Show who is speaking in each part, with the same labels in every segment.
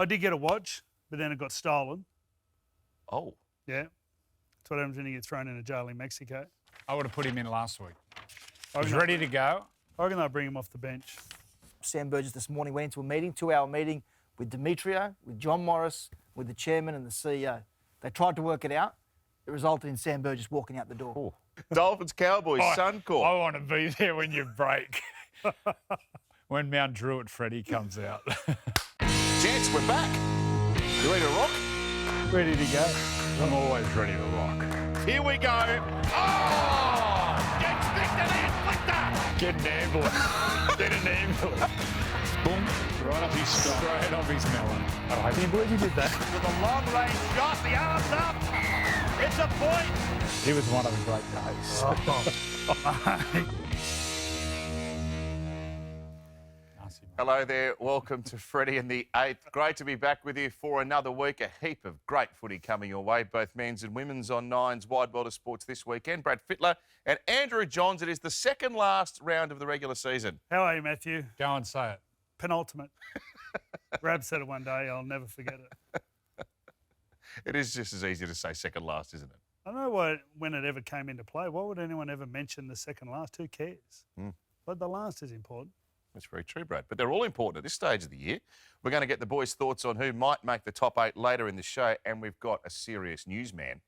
Speaker 1: I did get a watch, but then it got stolen.
Speaker 2: Oh.
Speaker 1: Yeah. That's what happens when you get thrown in a jail in Mexico.
Speaker 3: I would have put him in last week. He's ready to go.
Speaker 1: I reckon they'll bring him off the bench.
Speaker 4: Sam Burgess this morning went into a meeting, 2-hour meeting, with Demetrio, with John Morris, with the chairman and the CEO. They tried to work it out. It resulted in Sam Burgess walking out the door.
Speaker 2: Ooh. Dolphins Cowboys, Suncorp.
Speaker 3: I want to be there when you break. When Mount Druitt Freddy comes out.
Speaker 2: Gents, we're back. You ready to rock?
Speaker 1: Ready to go.
Speaker 3: I'm always ready to rock.
Speaker 2: Here we go. Oh! Get sticked to the inflictor!
Speaker 3: Get an ambulance. Get an ambulance. Boom. Right up his stomach. Straight off his melon.
Speaker 1: I can't believe you did that.
Speaker 2: With a long-range shot, the arms up. It's a point.
Speaker 3: He was one of the great days.
Speaker 2: Hello there. Welcome to Freddy and the Eighth. Great to be back with you for another week. A heap of great footy coming your way, both men's and women's on Nine's Wide World of Sports this weekend. Brad Fittler and Andrew Johns. It is the second last round of the regular season.
Speaker 1: How are you, Matthew?
Speaker 3: Go and say it.
Speaker 1: Penultimate. Rab said it one day. I'll never forget it.
Speaker 2: It is just as easy to say second last, isn't it?
Speaker 1: I don't know when it ever came into play. Why would anyone ever mention the second last? Who cares? But the last is important.
Speaker 2: That's very true, Brad. But they're all important at this stage of the year. We're going to get the boys' thoughts on who might make the top 8 later in the show, and we've got a serious newsman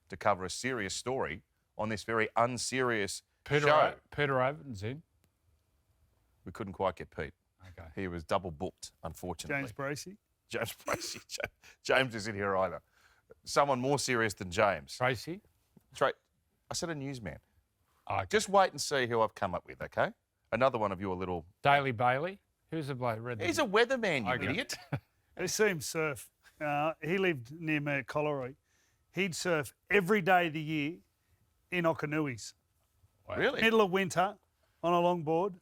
Speaker 2: to cover a serious story on this very unserious show.
Speaker 3: Peter Overton's in.
Speaker 2: We couldn't quite get Pete.
Speaker 3: Okay.
Speaker 2: He was double booked, unfortunately.
Speaker 1: James Bracey.
Speaker 2: James Bracey. James isn't here either. Someone more serious than James.
Speaker 3: Tracy?
Speaker 2: I said a newsman.
Speaker 3: Okay.
Speaker 2: Just wait and see who I've come up with, okay? Another one of your little...
Speaker 3: Daly Bailey? Who's the bloke?
Speaker 2: He's a weatherman, you
Speaker 3: Okay.
Speaker 2: idiot.
Speaker 1: I see him surf. He lived near me at Collaroy. He'd surf every day of the year in Okanuis.
Speaker 3: Wow.
Speaker 2: Really?
Speaker 1: Middle of winter on a longboard.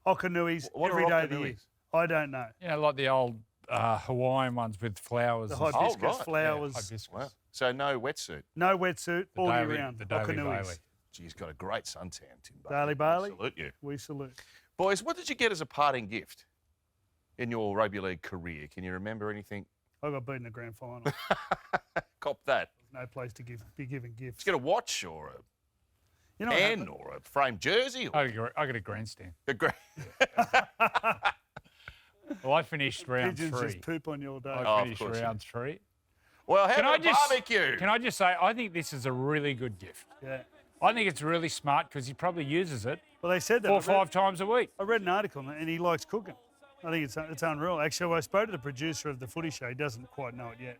Speaker 1: Okanuis
Speaker 2: What are
Speaker 1: every day of the year.
Speaker 2: Okanuis?
Speaker 1: I don't know.
Speaker 3: You know, like the old Hawaiian ones with flowers.
Speaker 1: The
Speaker 3: and stuff.
Speaker 1: hibiscus
Speaker 2: right.
Speaker 1: flowers.
Speaker 3: Yeah, hibiscus.
Speaker 2: Wow. So no wetsuit.
Speaker 1: No wetsuit all year
Speaker 3: Daly-
Speaker 1: round.
Speaker 3: the Daly
Speaker 1: Okanuis.
Speaker 3: Bailey.
Speaker 2: Gee, he's got a great suntan, Tim.
Speaker 1: Daly Bailey.
Speaker 2: Salute you.
Speaker 1: We salute.
Speaker 2: Boys, what did you get as a parting gift in your rugby league career? Can you remember anything?
Speaker 1: I got beaten in the grand final.
Speaker 2: Cop that.
Speaker 1: No place to be giving gifts.
Speaker 2: Did you get a watch or a
Speaker 1: You know what
Speaker 2: pen
Speaker 1: happened?
Speaker 2: or a framed jersey? Or
Speaker 3: I got a grandstand.
Speaker 2: a gra-
Speaker 3: Well, I finished round
Speaker 1: Pigeons
Speaker 3: 3.
Speaker 1: just poop on your day.
Speaker 2: Oh,
Speaker 3: I
Speaker 2: of
Speaker 3: finished
Speaker 2: course you
Speaker 3: round 3.
Speaker 2: Well, have a
Speaker 3: Can
Speaker 2: barbecue.
Speaker 3: I just say, I think this is a really good gift.
Speaker 1: Yeah.
Speaker 3: I think it's really smart because he probably uses it
Speaker 1: Well, they said that.
Speaker 3: 4 or 5 times a week.
Speaker 1: I read an article and he likes cooking. I think it's unreal. Actually, I spoke to the producer of the footy show. He doesn't quite know it yet.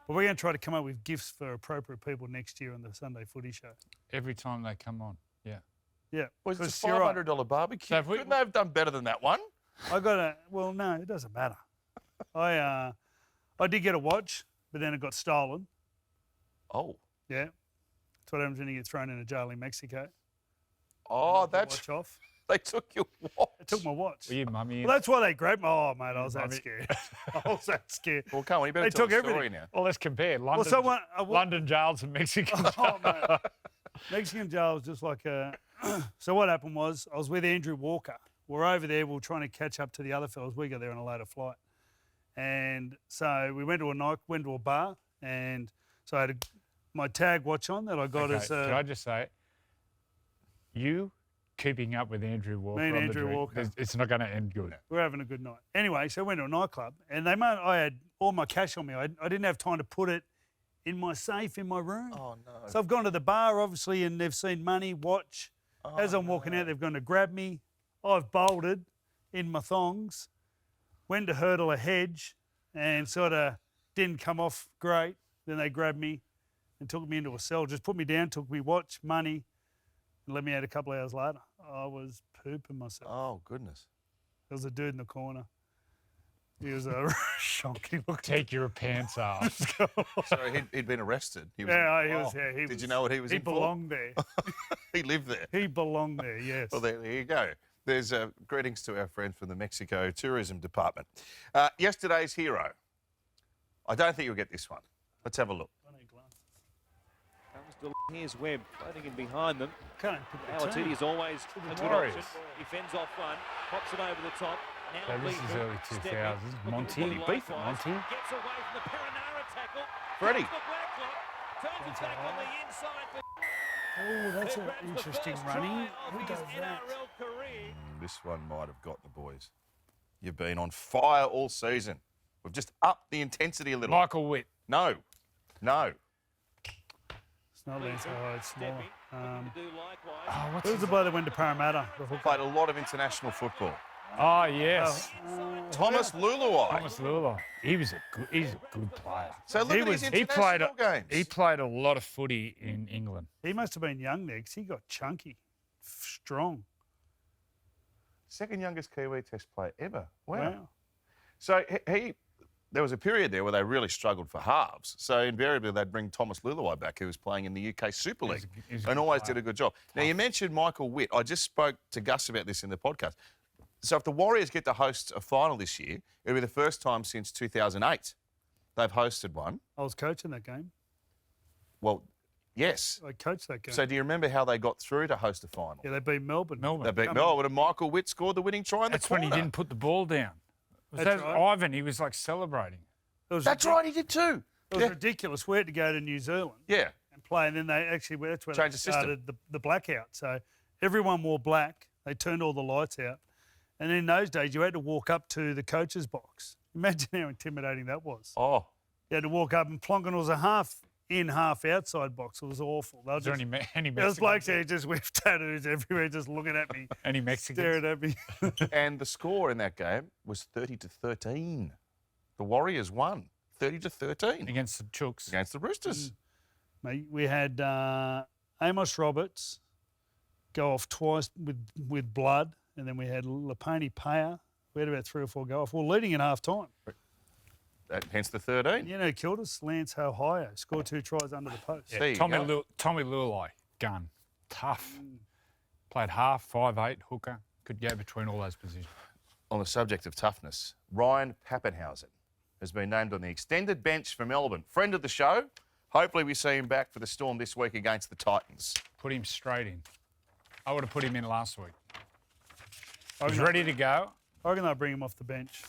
Speaker 1: But we're going to try to come up with gifts for appropriate people next year on the Sunday footy show.
Speaker 3: Every time they come on. Yeah.
Speaker 1: Yeah.
Speaker 2: Was it a
Speaker 1: 'Cause you're right.
Speaker 2: $500 barbecue?
Speaker 3: So if we-
Speaker 2: Couldn't they have done better than that one?
Speaker 1: I got a, well, no, it doesn't matter. I did get a watch, but then it got stolen.
Speaker 2: Oh.
Speaker 1: Yeah. That's what happens when you get thrown in a jail in Mexico.
Speaker 2: Oh,
Speaker 1: Knock the
Speaker 2: that's...
Speaker 1: watch off.
Speaker 2: They took your watch.
Speaker 1: They took my watch.
Speaker 3: Were you mummy?
Speaker 1: Well, that's why they grabbed me. Oh, mate, I was that
Speaker 3: Mummy.
Speaker 1: scared. I was that scared.
Speaker 2: Well, come on, you better
Speaker 1: They
Speaker 2: tell
Speaker 1: took
Speaker 2: the story
Speaker 1: everything.
Speaker 2: now.
Speaker 3: Well, let's compare. London,
Speaker 1: someone-
Speaker 3: London jails and Mexican jails.
Speaker 1: Oh, mate. Mexican jail was just like a... So what happened was I was with Andrew Walker. We're over there. We're trying to catch up to the other fellas. We got there on a later flight. And so we went to a bar, and so I had my tag watch on that I got as
Speaker 3: Can I just say, you keeping up with Andrew Walker
Speaker 1: Me and
Speaker 3: on the
Speaker 1: Andrew
Speaker 3: drink,
Speaker 1: Walker.
Speaker 3: it's not going to end good.
Speaker 1: we're having a good night. Anyway, so I went to a nightclub, and I had all my cash on me. I didn't have time to put it in my safe in my room.
Speaker 2: Oh, no.
Speaker 1: So I've gone to the bar, obviously, and they've seen money, watch. As I'm walking out, they've gone to grab me. I've bolted in my thongs, went to hurdle a hedge, and sort of didn't come off great. Then they grabbed me and took me into a cell, just put me down, took me watch, money, and let me out a couple of hours later. I was pooping myself.
Speaker 2: Oh, goodness.
Speaker 1: There was a dude in the corner. He was a shonky looking.
Speaker 3: Take your pants off.
Speaker 2: So he'd been arrested. He was Did you know what he was
Speaker 1: He
Speaker 2: in for?
Speaker 1: belonged there.
Speaker 2: He lived there.
Speaker 1: He belonged there, yes.
Speaker 2: Well, there you go. There's greetings to our friends from the Mexico Tourism Department. Yesterday's hero. I don't think you'll get this one. Let's have a look.
Speaker 5: Comes to here's Webb floating in behind them.
Speaker 1: Can't put the
Speaker 5: Alatiti
Speaker 1: turn.
Speaker 5: is always a good
Speaker 3: Warriors.
Speaker 5: option. He fends off one, pops it over the top.
Speaker 3: So this is early 2000s. Monty, he beat them, Monty.
Speaker 5: Gets away from the Perenara tackle.
Speaker 2: Freddie.
Speaker 5: The black clock. Turns it back on the inside.
Speaker 1: Oh, that's an interesting running. Who does that?
Speaker 5: NRL career.
Speaker 2: This one might have got the boys. You've been on fire all season. We've just upped the intensity a little.
Speaker 3: Michael Witt.
Speaker 2: No.
Speaker 1: It's not Lance High, it's smaller.
Speaker 5: Do likewise.
Speaker 3: Oh,
Speaker 1: Who's the bloke that went to Parramatta? The hooker?
Speaker 2: Played a lot of international football.
Speaker 3: Oh, yes.
Speaker 2: Thomas Luluai.
Speaker 3: Thomas Lula. He's a good player.
Speaker 2: So look at his
Speaker 3: He
Speaker 2: international
Speaker 3: played
Speaker 2: games.
Speaker 3: He played a lot of footy in England.
Speaker 1: He must have been young there because he got chunky, strong.
Speaker 2: Second youngest Kiwi Test player ever. Wow.
Speaker 1: Wow.
Speaker 2: So there was a period there where they really struggled for halves. So invariably they'd bring Thomas Luluai back, who was playing in the UK Super League,
Speaker 3: He's a
Speaker 2: and
Speaker 3: good
Speaker 2: always
Speaker 3: player.
Speaker 2: did a good job. Now you mentioned Michael Witt. I just spoke to Gus about this in the podcast. So if the Warriors get to host a final this year, it'll be the first time since 2008 they've hosted one.
Speaker 1: I was coaching that game.
Speaker 2: Well, yes.
Speaker 1: I coached that game.
Speaker 2: So do you remember how they got through to host a final?
Speaker 1: Yeah, they beat Melbourne.
Speaker 2: They beat Melbourne, and Michael Witt scored the winning try in
Speaker 3: That's
Speaker 2: the
Speaker 3: when
Speaker 2: corner.
Speaker 3: he didn't put the ball down. Was
Speaker 1: That's
Speaker 3: that
Speaker 1: right.
Speaker 3: Ivan? He was like celebrating.
Speaker 1: It was
Speaker 2: That's right, he did too.
Speaker 1: It was
Speaker 2: Yeah.
Speaker 1: ridiculous. We had to go to New Zealand
Speaker 2: Yeah.
Speaker 1: and play, and then they actually, that's where
Speaker 2: Changed
Speaker 1: they
Speaker 2: the system.
Speaker 1: started the blackout. So everyone wore black. They turned all the lights out. And in those days, you had to walk up to the coach's box. Imagine how intimidating that was.
Speaker 2: Oh.
Speaker 1: You had to walk up and plonk, and it was a half in, half outside box. It was awful. They were
Speaker 3: Was there
Speaker 1: just,
Speaker 3: any
Speaker 1: there was
Speaker 3: Mexicans?
Speaker 1: blokes there just with tattoos everywhere, just looking at me,
Speaker 3: Any Mexicans?
Speaker 1: staring at me.
Speaker 2: And the score in that game was 30-13. The Warriors won 30-13
Speaker 3: Against the Chooks.
Speaker 2: against the Roosters.
Speaker 1: Mate, we had Amos Roberts go off twice with blood, and then we had Lapani Paya. We had about 3 or 4 go off. We're leading at half time.
Speaker 2: Hence the 13.
Speaker 1: You know, who killed us? Lance Ohio scored 2 tries under the post.
Speaker 2: There you
Speaker 3: Tommy
Speaker 2: go.
Speaker 3: Lulai, gun, tough. Played half, 5'8", hooker. Could go between all those positions.
Speaker 2: On the subject of toughness, Ryan Papenhuyzen has been named on the extended bench for Melbourne. Friend of the show. Hopefully we see him back for the Storm this week against the Titans.
Speaker 3: Put him straight in. I would have put him in last week. I was ready to go.
Speaker 1: I reckon they'll bring him off the bench.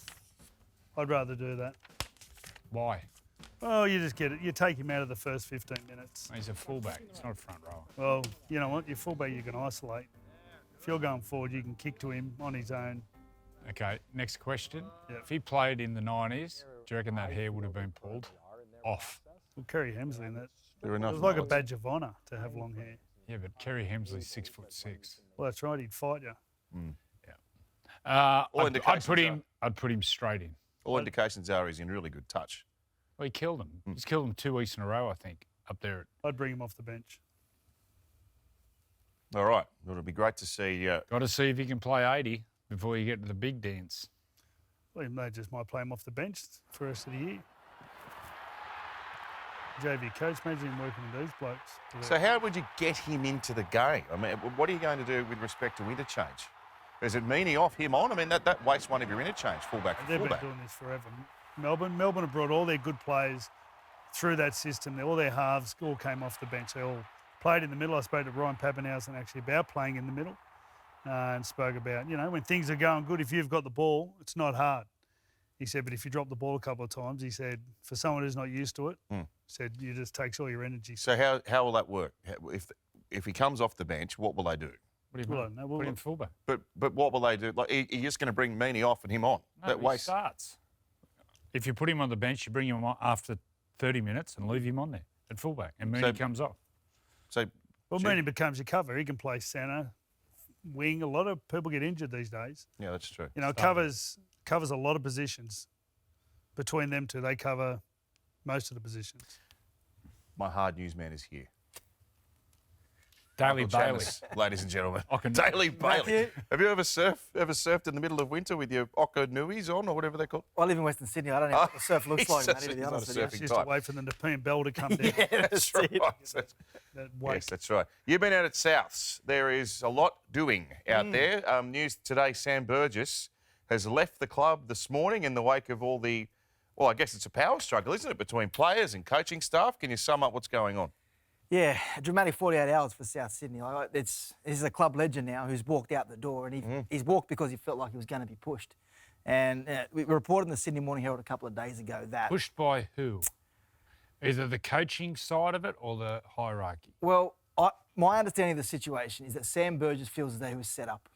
Speaker 1: I'd rather do that.
Speaker 3: Why?
Speaker 1: Well, you just get it. You take him out of the first 15 minutes.
Speaker 3: He's a fullback. He's not a front rower.
Speaker 1: Well, you know what? Your fullback you can isolate. If you're going forward, you can kick to him on his own.
Speaker 3: Okay, next question.
Speaker 1: Yep.
Speaker 3: If he played in the 90s, do you reckon that hair would have been pulled off?
Speaker 1: Well, Kerry Hemsley, and that
Speaker 2: There are
Speaker 1: it
Speaker 2: enough
Speaker 1: was like a
Speaker 2: knowledge.
Speaker 1: badge of honour to have long hair.
Speaker 3: Yeah, but Kerry Hemsley's 6'6".
Speaker 1: Well, that's right. He'd fight you.
Speaker 2: All
Speaker 3: I'd
Speaker 2: indications
Speaker 3: put him. I'd put him straight in.
Speaker 2: All indications are he's in really good touch.
Speaker 3: Well, he killed him. He's killed him 2 weeks in a row, I think, up there.
Speaker 1: I'd bring him off the bench.
Speaker 2: All right. It'll be great to see.
Speaker 3: Got to see if he can play 80 before you get to the big dance.
Speaker 1: Well, they just might play him off the bench for the rest of the year. JV coach, imagine him working with these blokes.
Speaker 2: So how would you get him into the game? I mean, what are you going to do with respect to interchange? Is it Meany off, him on? I mean, that wastes one of your interchange, fullback for
Speaker 1: They've been
Speaker 2: fullback.
Speaker 1: doing this forever. Melbourne have brought all their good players through that system. All their halves all came off the bench. They all played in the middle. I spoke to Ryan Papenhuyzen actually about playing in the middle and spoke about, you know, when things are going good, if you've got the ball, it's not hard. He said, but if you drop the ball a couple of times, he said, for someone who's not used to it, said, it just takes all your energy.
Speaker 2: So how will that work? If he comes off the bench, what will they do?
Speaker 3: What do you
Speaker 1: Well,
Speaker 3: mean?
Speaker 1: no, well,
Speaker 3: Put him fullback.
Speaker 2: But what will they do? Like, you're just going to bring Meany off and him on?
Speaker 3: No,
Speaker 2: that
Speaker 3: he
Speaker 2: wastes.
Speaker 3: starts. If you put him on the bench, you bring him on after 30 minutes and leave him on there at fullback, and Mooney comes off.
Speaker 2: So
Speaker 1: Well, Mooney becomes your cover. He can play centre, wing. A lot of people get injured these days.
Speaker 2: yeah, that's true.
Speaker 1: You know, covers a lot of positions. Between them two, they cover most of the positions.
Speaker 2: My hard news man is here.
Speaker 3: Daly
Speaker 2: Michael
Speaker 3: Bailey.
Speaker 2: Chalmers, ladies and gentlemen.
Speaker 3: Occa-
Speaker 2: Daly Bailey.
Speaker 4: Matthew.
Speaker 2: Have you ever surfed in the middle of winter with your Occa Nuis on or whatever they're called?
Speaker 4: I live in Western Sydney. I don't know what the surf looks
Speaker 2: he's
Speaker 4: like,
Speaker 2: such
Speaker 4: mate, to be
Speaker 2: a-
Speaker 4: honest
Speaker 2: he's
Speaker 4: with
Speaker 2: not a
Speaker 4: you.
Speaker 2: surfing
Speaker 1: Just
Speaker 2: type.
Speaker 1: wait for the Nepean bell to come down.
Speaker 2: That's right.
Speaker 1: That weight.
Speaker 2: Yes, that's right. You've been out at Souths. There is a lot doing out there. News today, Sam Burgess has left the club this morning in the wake of all the, well, I guess it's a power struggle, isn't it, between players and coaching staff? Can you sum up what's going on?
Speaker 4: Yeah, a dramatic 48 hours for South Sydney. Like, this is a club legend now who's walked out the door, and he's walked because he felt like he was going to be pushed. And we reported in the Sydney Morning Herald a couple of days ago that...
Speaker 3: Pushed by who? Either the coaching side of it or the hierarchy?
Speaker 4: Well, my understanding of the situation is that Sam Burgess feels as though he was set up.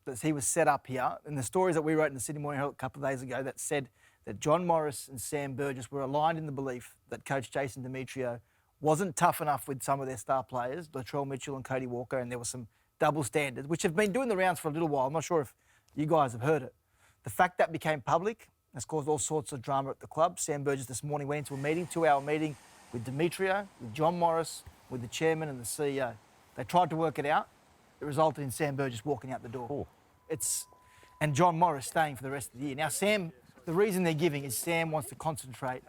Speaker 4: That he was set up here. And the stories that we wrote in the Sydney Morning Herald a couple of days ago that said that John Morris and Sam Burgess were aligned in the belief that coach Jason Demetrio wasn't tough enough with some of their star players, Latrell Mitchell and Cody Walker, and there were some double standards, which have been doing the rounds for a little while. I'm not sure if you guys have heard it. The fact that became public has caused all sorts of drama at the club. Sam Burgess this morning went into a meeting, 2-hour meeting, with Demetrio, with John Morris, with the chairman and the CEO. They tried to work it out. It resulted in Sam Burgess walking out the door. And John Morris staying for the rest of the year. Now, Sam, the reason they're giving is Sam wants to concentrate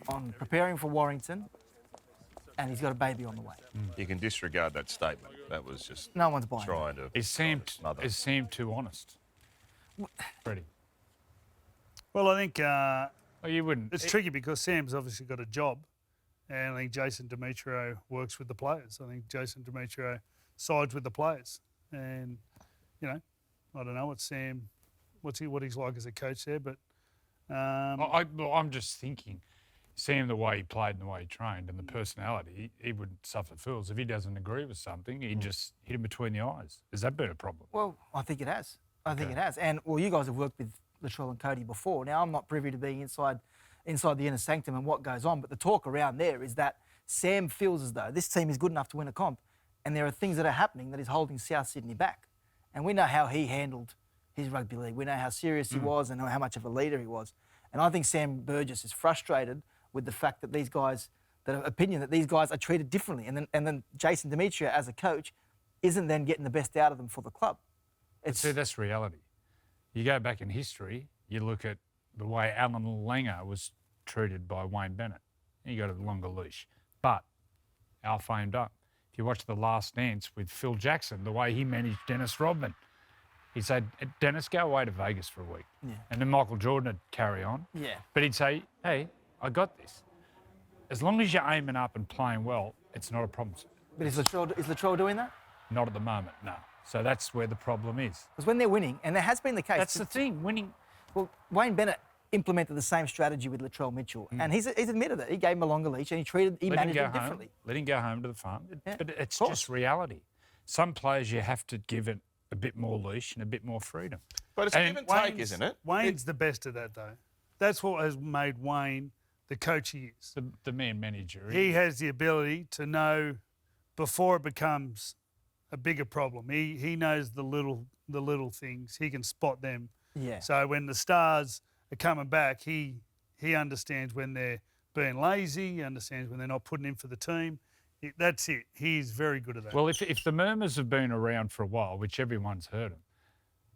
Speaker 4: on preparing for Warrington, and he's got a baby on the way.
Speaker 2: You can disregard that statement. That was just
Speaker 4: No one's buying
Speaker 2: trying to...
Speaker 3: Is Sam too honest? Freddie?
Speaker 1: Well, I think
Speaker 3: Oh, you wouldn't.
Speaker 1: it's tricky because Sam's obviously got a job, and I think Jason Demetrio works with the players. I think Jason Demetrio sides with the players, and you know, I don't know what he's like as a coach there, but
Speaker 3: I'm just thinking, Sam, the way he played and the way he trained and the personality, he would suffer fools. If he doesn't agree with something, he'd just hit him between the eyes. Has that been a problem?
Speaker 4: Well, I think it has. I think it has. And, well, you guys have worked with Latrell and Cody before. Now, I'm not privy to being inside the inner sanctum and what goes on, but the talk around there is that Sam feels as though this team is good enough to win a comp, and there are things that are happening that is holding South Sydney back. And we know how he handled his rugby league. We know how serious he was and how much of a leader he was. And I think Sam Burgess is frustrated with the fact that these guys, that these guys are treated differently. And then Jason Demetrio, as a coach, isn't then getting the best out of them for the club.
Speaker 3: See, that's reality. You go back in history, you look at the way Alan Langer was treated by Wayne Bennett. He got a longer leash. But Al famed up. If you watch The Last Dance with Phil Jackson, the way he managed Dennis Rodman, he'd say, Dennis, go away to Vegas for a week.
Speaker 4: Yeah.
Speaker 3: And then Michael Jordan would carry on.
Speaker 4: Yeah.
Speaker 3: But he'd say, hey, I got this. As long as you're aiming up and playing well, it's not a problem.
Speaker 4: But is Latrell doing that?
Speaker 3: Not at the moment, no. So that's where the problem is.
Speaker 4: Because when they're winning, and there has been the case...
Speaker 3: That's the thing, winning...
Speaker 4: Well, Wayne Bennett implemented the same strategy with Latrell Mitchell, and he's admitted it. He gave him a longer leash and he managed him differently.
Speaker 3: Let him go home to the farm.
Speaker 4: Yeah,
Speaker 3: but it's just reality. Some players you have to give it a bit more leash and a bit more freedom.
Speaker 2: But it's a give and take, isn't it?
Speaker 1: Wayne's the best at that, though. That's what has made Wayne the coach he is.
Speaker 3: The man manager.
Speaker 1: He has the ability to know before it becomes a bigger problem. He knows the little things. He can spot them.
Speaker 4: Yeah.
Speaker 1: So when the stars are coming back, he understands when they're being lazy. He understands when they're not putting in for the team. That's it. He's very good at that.
Speaker 3: Well, if the murmurs have been around for a while, which everyone's heard them,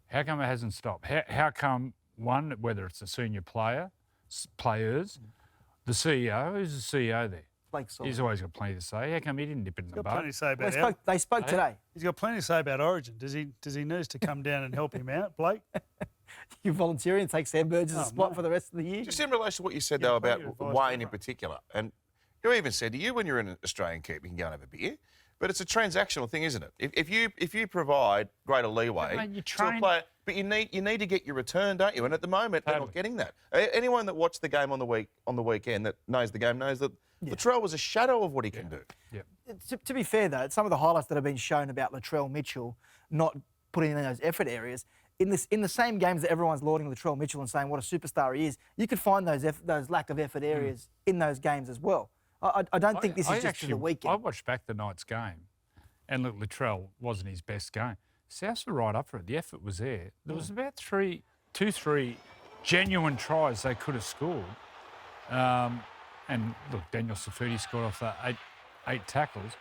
Speaker 3: how come it hasn't stopped? How come, one, whether it's a senior players, the CEO, who's the CEO there? He's always got plenty to say. How come he didn't dip it in the
Speaker 1: He's got
Speaker 3: butt?
Speaker 1: plenty to say about
Speaker 4: They spoke today.
Speaker 1: He's got plenty to say about Origin. Does he need to come down and help him out, Blake?
Speaker 4: You volunteering to take Sam Burgess' spot
Speaker 1: mate.
Speaker 4: for the rest of the year?
Speaker 2: Just in relation to what you said, though, about Wayne in particular, and you even said to you when you're in an Australian camp, you can go and have a beer, but it's a transactional thing, isn't it? If you provide greater leeway to a player, but you need to get your return, don't you? And at the moment, they're not getting that. Anyone that watched the game on the weekend that knows the game knows that Latrell was a shadow of what he can do.
Speaker 3: Yeah.
Speaker 4: To be fair, though, some of the highlights that have been shown about Latrell Mitchell not putting in those effort areas, in the same games that everyone's lauding Latrell Mitchell and saying what a superstar he is, you could find those lack of effort areas in those games as well. I don't think this is just to the weekend.
Speaker 3: I watched back the night's game, and look, Latrell wasn't his best game. Souths were right up for it. The effort was there. There was about three genuine tries they could have scored. And look, Daniel Safudi scored off that eight tackles.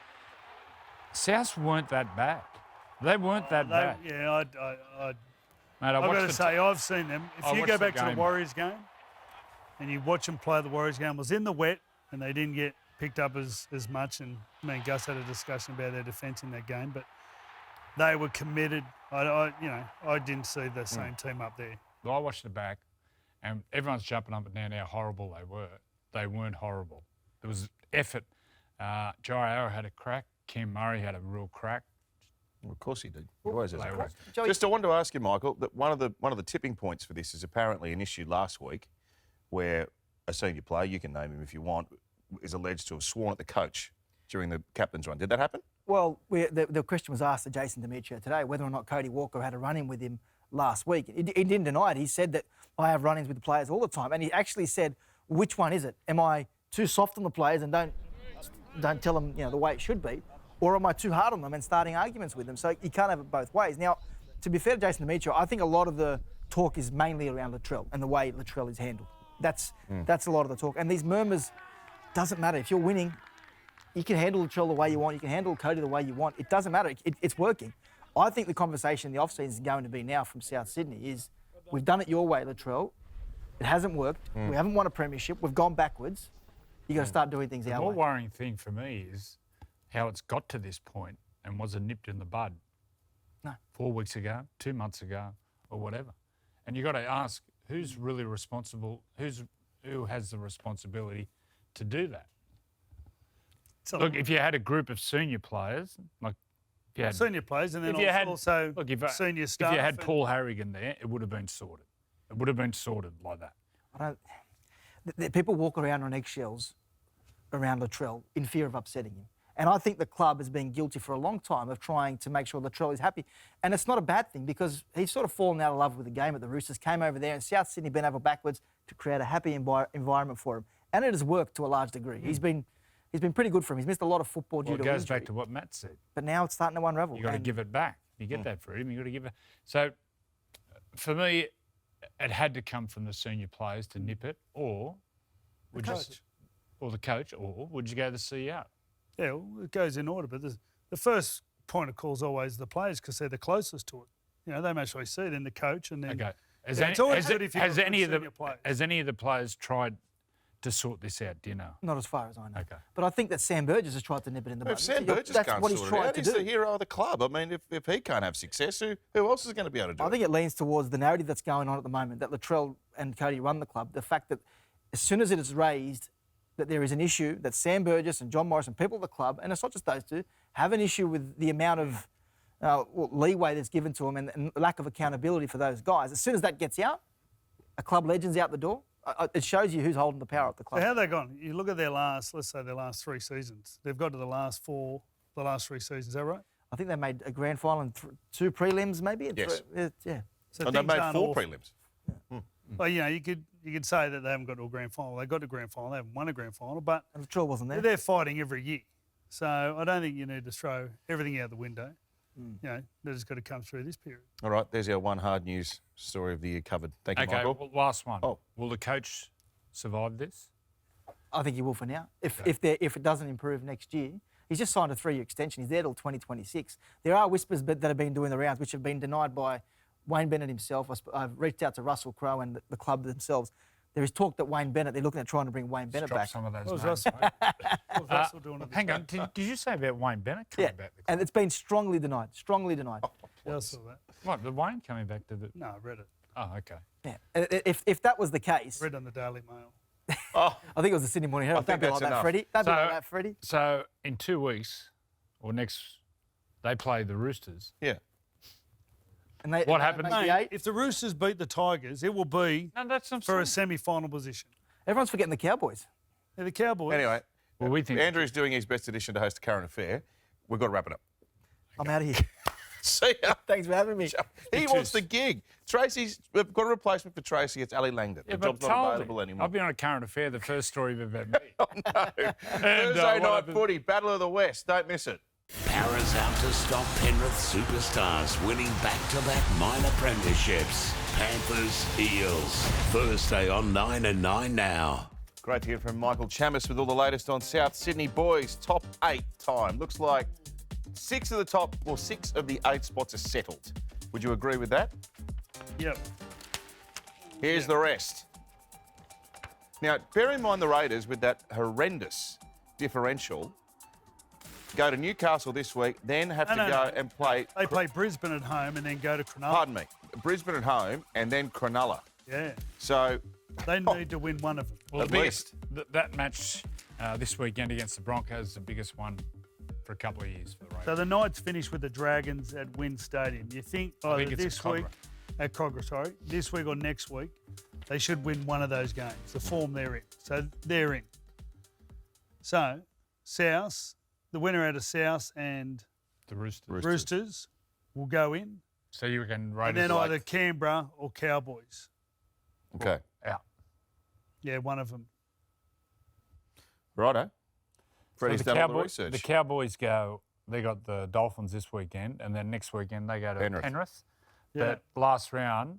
Speaker 3: Souths weren't that bad. They weren't that bad.
Speaker 1: Yeah,
Speaker 3: Mate,
Speaker 1: I've got to say, I've seen them. If you go back to the
Speaker 3: game.
Speaker 1: Warriors game and you watch them play the Warriors game, it was in the wet and they didn't get picked up as much. And me and Gus had a discussion about their defence in that game, but they were committed. I didn't see the same team up there.
Speaker 3: Well, I watched it back, and everyone's jumping up and down how horrible they were. They weren't horrible. There was effort. Jai Arrow had a crack. Cam Murray had a real crack.
Speaker 2: Well, of course he did. He always has.
Speaker 3: They
Speaker 2: a
Speaker 3: always
Speaker 2: crack.
Speaker 4: Joey-
Speaker 2: Just I wanted to ask you, Michael, that one of the tipping points for this is apparently an issue last week where a senior player, you can name him if you want, is alleged to have sworn at the coach during the captain's run. Did that happen?
Speaker 4: Well, the question was asked to Jason Demetrio today whether or not Cody Walker had a run-in with him last week. He didn't deny it. He said that I have run-ins with the players all the time. And he actually said, which one is it? Am I too soft on the players and don't tell them the way it should be? Or am I too hard on them and starting arguments with them? So you can't have it both ways. Now, to be fair to Jason Demetrio, I think a lot of the talk is mainly around Latrell and the way Latrell is handled. That's a lot of the talk. And these murmurs, doesn't matter. If you're winning, you can handle Latrell the way you want. You can handle Cody the way you want. It doesn't matter. It's working. I think the conversation in the off-season is going to be now from South Sydney is, we've done it your way, Latrell. It hasn't worked. We haven't won a premiership. We've gone backwards. You've got to start doing things
Speaker 3: The
Speaker 4: our
Speaker 3: more
Speaker 4: way.
Speaker 3: worrying thing for me is how it's got to this point and wasn't nipped in the bud
Speaker 4: No.
Speaker 3: 4 weeks ago, 2 months ago, or whatever. And you've got to ask who's really responsible, who has the responsibility to do that.
Speaker 1: So,
Speaker 3: Look, if you had a group of senior players, like if you had
Speaker 1: senior players and then
Speaker 3: if you had-
Speaker 1: also
Speaker 3: look,
Speaker 1: senior staff.
Speaker 3: if you had
Speaker 1: and-
Speaker 3: Paul Harrigan there, it would have been sorted. It would have been sorted like that.
Speaker 4: People walk around on eggshells around Latrell in fear of upsetting him. And I think the club has been guilty for a long time of trying to make sure Latrell is happy. And it's not a bad thing because he's sort of fallen out of love with the game at the Roosters, came over there and South Sydney bent over backwards to create a happy environment for him. And it has worked to a large degree. He's been pretty good for him. He's missed a lot of football due
Speaker 3: Well, it
Speaker 4: to
Speaker 3: goes
Speaker 4: injury.
Speaker 3: back to what Matt said.
Speaker 4: But now it's starting to unravel.
Speaker 3: You've got to
Speaker 4: And
Speaker 3: give it back. You get that freedom, you've got to give it. So, for me, it had to come from the senior players to nip it, or would you,
Speaker 1: coach.
Speaker 3: or the coach, or would you go to the CEO?
Speaker 1: Yeah, well, it goes in order, but the first point of call is always the players because they're the closest to it. They most see it, then the coach, and then
Speaker 3: Okay.
Speaker 1: it's always good if you've got
Speaker 3: any of
Speaker 1: senior players.
Speaker 3: has any of the players tried to sort this out? Do you know?
Speaker 4: not as far as I know.
Speaker 3: Okay.
Speaker 4: But I think that Sam Burgess has tried to nip it in the bud.
Speaker 2: If Sam Burgess
Speaker 4: That's
Speaker 2: can't
Speaker 4: what he's
Speaker 2: sort it
Speaker 4: tried
Speaker 2: out,
Speaker 4: to
Speaker 2: he's
Speaker 4: do.
Speaker 2: the hero of the club. I mean, if he can't have success, who else is going to be able to do
Speaker 4: I
Speaker 2: it?
Speaker 4: think it leans towards the narrative that's going on at the moment, that Latrell and Cody run the club. The fact that as soon as it is raised that there is an issue, that Sam Burgess and John Morris and people at the club, and it's not just those two, have an issue with the amount of leeway that's given to them and lack of accountability for those guys. As soon as that gets out, a club legend's out the door. It shows you who's holding the power at the club.
Speaker 1: So how they gone? You look at their last 3 seasons. They've got to the last 3 seasons. Is that right?
Speaker 4: I think they made a grand final and 2 prelims, maybe. And
Speaker 2: Yes.
Speaker 4: yeah.
Speaker 1: So
Speaker 2: And they
Speaker 1: things
Speaker 2: made
Speaker 1: aren't
Speaker 2: 4
Speaker 1: awful.
Speaker 2: prelims.
Speaker 1: Well, you could say that they haven't got to a grand final. They got to a grand final. They haven't won a grand final, but
Speaker 4: And Latrell wasn't there.
Speaker 1: they're fighting every year. So I don't think you need to throw everything out the window. That has got to come through this period.
Speaker 2: All right, there's our one hard news story of the year covered. Thank you,
Speaker 3: Okay.
Speaker 2: Michael.
Speaker 3: Well, last one.
Speaker 2: Oh.
Speaker 3: Will the coach survive this?
Speaker 4: I think he will for now. If it doesn't improve next year, he's just signed a 3-year extension. He's there till 2026. There are whispers that have been doing the rounds, which have been denied by Wayne Bennett himself. I've reached out to Russell Crowe and the club themselves. There is talk that Wayne Bennett, they're looking at trying to bring Wayne Bennett
Speaker 3: Drop
Speaker 4: back.
Speaker 3: some of those
Speaker 1: What was
Speaker 3: names,
Speaker 1: Russell,
Speaker 3: mate.
Speaker 1: what was Russell doing at the
Speaker 3: Hang on.
Speaker 1: time?
Speaker 3: Did you say about Wayne Bennett coming
Speaker 4: Yeah,
Speaker 3: back? To the
Speaker 4: and
Speaker 3: club?
Speaker 4: it's been strongly denied. Strongly denied.
Speaker 1: Yeah, I saw that.
Speaker 3: What, the Wayne coming back to the?
Speaker 1: No, I read it.
Speaker 3: Oh, okay.
Speaker 4: Yeah. And if that was the case,
Speaker 1: Read on the Daily Mail.
Speaker 2: Oh,
Speaker 4: I think it was the Sydney Morning Herald.
Speaker 2: I think
Speaker 4: Don't be
Speaker 2: that's
Speaker 4: like that,
Speaker 2: enough.
Speaker 4: Freddie. Don't be
Speaker 3: So-
Speaker 4: like that, Freddie.
Speaker 3: So in 2 weeks, or they play the Roosters.
Speaker 2: yeah.
Speaker 4: And they,
Speaker 3: What
Speaker 4: and they
Speaker 3: happened?
Speaker 4: make the
Speaker 1: Mate,
Speaker 4: eight.
Speaker 1: if the Roosters beat the Tigers, it will be
Speaker 3: No, that's not
Speaker 1: for a semi-final position.
Speaker 4: Everyone's forgetting the Cowboys.
Speaker 1: They're the Cowboys.
Speaker 2: Anyway,
Speaker 3: Well, we think
Speaker 2: Andrew's doing his best edition to host a current affair. We've got to wrap it up.
Speaker 4: I'm out of here.
Speaker 2: See ya.
Speaker 4: Thanks for having me.
Speaker 2: He wants the gig. We've got a replacement for Tracy. It's Ali Langdon.
Speaker 3: Yeah,
Speaker 2: the
Speaker 3: but
Speaker 2: job's not
Speaker 3: told
Speaker 2: available
Speaker 3: him.
Speaker 2: anymore.
Speaker 3: I've been on a current affair, the first story we've ever made.
Speaker 2: Thursday
Speaker 3: what
Speaker 2: night
Speaker 3: happened-
Speaker 2: footy, Battle of the West. Don't miss it.
Speaker 6: Paras out to stop Penrith superstars winning back-to-back minor premierships. Panthers, Eels. Thursday on 9 and 9 now.
Speaker 2: Great to hear from Michael Chammas with all the latest on South Sydney boys. Top 8 time. Looks like 6 of the 8 spots are settled. Would you agree with that?
Speaker 1: Yep.
Speaker 2: Here's the rest. Now, bear in mind the Raiders with that horrendous differential go to Newcastle this week, then have to
Speaker 1: No.
Speaker 2: go and play,
Speaker 1: They play Brisbane at home and then go to Cronulla.
Speaker 2: pardon me, Brisbane at home and then Cronulla.
Speaker 1: Yeah.
Speaker 2: So,
Speaker 1: They need to win one of them.
Speaker 3: Well,
Speaker 2: At
Speaker 3: the biggest, that match this weekend against the Broncos is the biggest one for a couple of years for the Raiders.
Speaker 1: So the Knights finish with the Dragons at Wynn Stadium. You think
Speaker 3: I
Speaker 1: either
Speaker 3: think it's
Speaker 1: this
Speaker 3: at
Speaker 1: week, at Cogra, sorry, this week or next week, they should win one of those games, the form they're in. So they're in. So South, the winner out of South and
Speaker 3: The Roosters.
Speaker 1: Roosters will go in.
Speaker 3: So you reckon
Speaker 1: And
Speaker 3: Raiders
Speaker 1: then
Speaker 3: are
Speaker 1: either Canberra or Cowboys.
Speaker 2: Okay.
Speaker 3: out?
Speaker 1: Yeah, one of them.
Speaker 2: Righto. Freddie's done all the
Speaker 3: Cowboys,
Speaker 2: research.
Speaker 3: the Cowboys go, they got the Dolphins this weekend, and then next weekend they go to
Speaker 2: Penrith.
Speaker 3: Penrith.
Speaker 1: Yeah.
Speaker 3: But last round,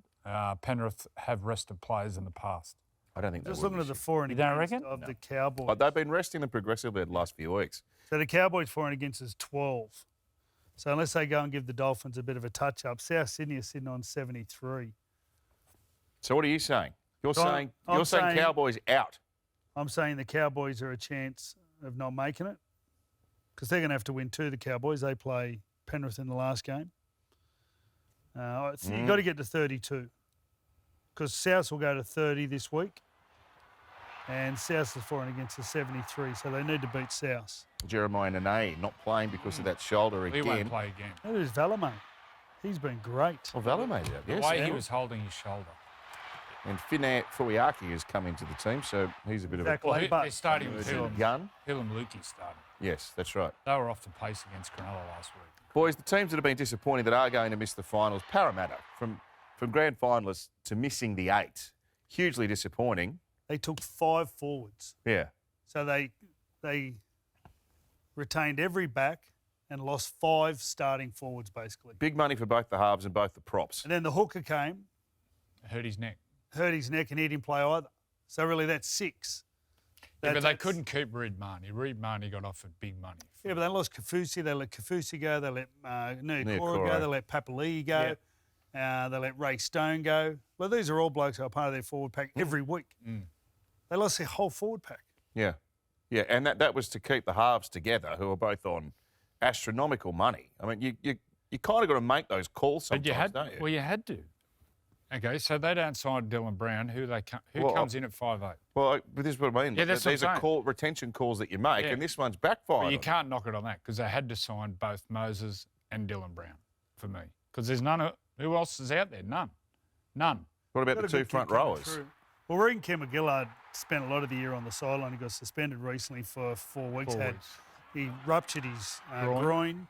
Speaker 3: Penrith have rested players in the past.
Speaker 2: I don't think they
Speaker 1: Just
Speaker 2: will
Speaker 1: looking at
Speaker 2: this
Speaker 1: the for and
Speaker 3: You don't
Speaker 1: against
Speaker 3: reckon?
Speaker 1: of the Cowboys.
Speaker 2: year. But they've been resting them progressively the last few weeks.
Speaker 1: So the Cowboys for and against is 12. So unless they go and give the Dolphins a bit of a touch-up, South Sydney is sitting on 73.
Speaker 2: So what are you saying? You're
Speaker 1: So
Speaker 2: saying
Speaker 1: I'm saying-
Speaker 2: Cowboys out.
Speaker 1: I'm saying the Cowboys are a chance of not making it because they're going to have to win too, the Cowboys. They play Penrith in the last game. You've got to get to 32 because South will go to 30 this week and South is for and against the 73, so they need to beat South.
Speaker 2: Jeremiah Nene not playing because of that shoulder
Speaker 3: He
Speaker 2: again.
Speaker 3: won't play again.
Speaker 1: That is Valamay. He's been great.
Speaker 2: Well, Valemate out,
Speaker 3: The
Speaker 2: yes.
Speaker 3: way he was holding his shoulder.
Speaker 2: And Finau Fuiaki has come into the team, so he's a bit
Speaker 1: Exactly.
Speaker 3: Well,
Speaker 1: but
Speaker 3: they're starting with
Speaker 2: of a
Speaker 3: Hilam.
Speaker 2: gun.
Speaker 3: Hilam Lukey starting.
Speaker 2: Yes, that's right.
Speaker 3: They were off the pace against Cronulla last week.
Speaker 2: Boys, the teams that have been disappointed that are going to miss the finals, Parramatta, from grand finalists to missing the 8. Hugely disappointing.
Speaker 1: They took 5 forwards.
Speaker 2: Yeah.
Speaker 1: So they retained every back and lost 5 starting forwards, basically.
Speaker 2: Big money for both the halves and both the props.
Speaker 1: And then the hooker came,
Speaker 3: Hurt his neck.
Speaker 1: hurt his neck, and he didn't play either. So really, that's 6.
Speaker 3: Yeah, but they
Speaker 1: That's-
Speaker 3: couldn't keep Reed Marnie. Reed Marnie got offered big money.
Speaker 1: Yeah, but they lost Kafusi. They let Kafusi go. They let Nuakura
Speaker 2: Nuakura.
Speaker 1: go. They let Papali'i go. They let Ray Stone go. Well, these are all blokes who are part of their forward pack every week. They lost their whole forward pack.
Speaker 2: Yeah. Yeah, and that was to keep the halves together, who are both on astronomical money. I mean, you kind of got to make those calls sometimes,
Speaker 3: But you had,
Speaker 2: don't you?
Speaker 3: well, you had to. Okay, so they don't sign Dylan Brown. Who
Speaker 2: Well,
Speaker 3: comes in at 5'8"?
Speaker 2: Well, but this is what I mean.
Speaker 3: Yeah, that's what I'm
Speaker 2: These are
Speaker 3: saying.
Speaker 2: retention calls that you make,
Speaker 3: Yeah.
Speaker 2: and this one's backfired.
Speaker 3: But you
Speaker 2: on
Speaker 3: can't knock it on that because they had to sign both Moses and Dylan Brown for me. Because there's none. Who else is out there? None.
Speaker 2: them. What about
Speaker 1: Got
Speaker 2: the
Speaker 1: a
Speaker 2: 2
Speaker 1: good
Speaker 2: front
Speaker 1: kid coming
Speaker 2: rowers?
Speaker 1: through. Well, Regan Kemba-Gillard spent a lot of the year on the sideline. He got suspended recently for 4 weeks.
Speaker 3: 4 weeks.
Speaker 1: He ruptured his groin.